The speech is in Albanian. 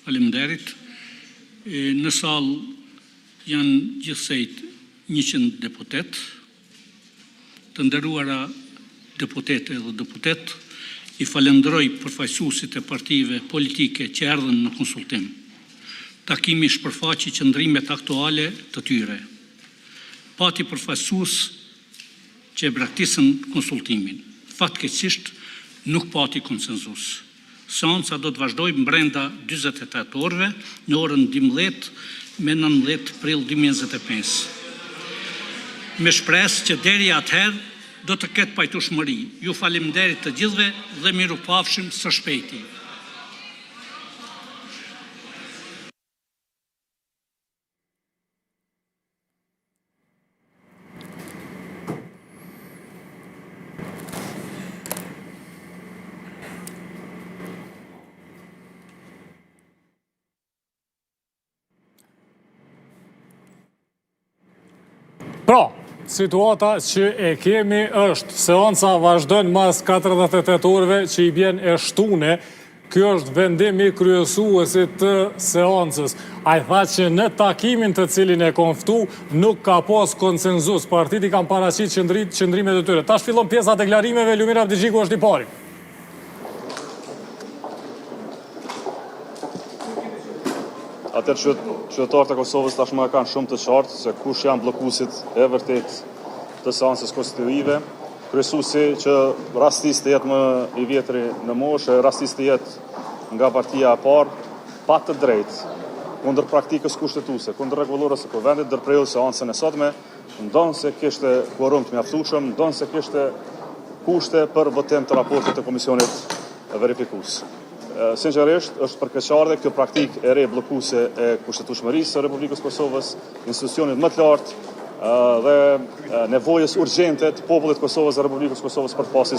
Faleminderit. Në salë janë gjithsejt 100 deputet, të nderuara deputete dhe deputet, i falenderoj përfaqësuesit e partive politike që erdhën në konsultim. Takimi shpërfaqi qëndrimet aktuale të tyre. Pati përfaqësues që e braktisën konsultimin. Fatkeqësisht nuk pati konsenzus. Seanca do të vazhdojë brenda 48 orëve në orën 12 me 19 prill 2025. Me shpresë që deri atëherë do të ketë pajtueshmëri. Ju faleminderit të gjithëve dhe mirupafshim së shpejti. Pra, situata që e kemi është, seanca vazhdon mas 48 orëve që i bjen e shtune, kjo është vendimi kryesuesit të seancës. A i tha që në takimin të cilin e konftu nuk ka pas konsenzus, partiti kam paraqit qëndrimet e tyre. Tash fillon pjesa deklarimeve, Lumir Abdigjiku është i pari. Atër qytetarët e Kosovës tashmë kanë shumë të qartë se kush janë bllokuesit e vërtet të seancës konstitutive. Kryesuesi që rastis të jetë më i vjetri në moshë, rastis të jetë nga partia e parë, pa të drejtë kundër praktikës kushtetuese, kundër rregullorës së Kuvendit, ndërpreu seancën e sotme, ndonë se kishte kvorum të mjaftueshëm, ndonë se kishte kushte për votim të raportit të komisionit verifikues. Sinqerisht, është përkeqardhje kjo praktikë e re bllokuese e kushtetueshmërisë së Republikës Kosovës, institucionit më të lartë dhe nevojës urgjente të popullit të Kosovës dhe Republikës Kosovës për pasë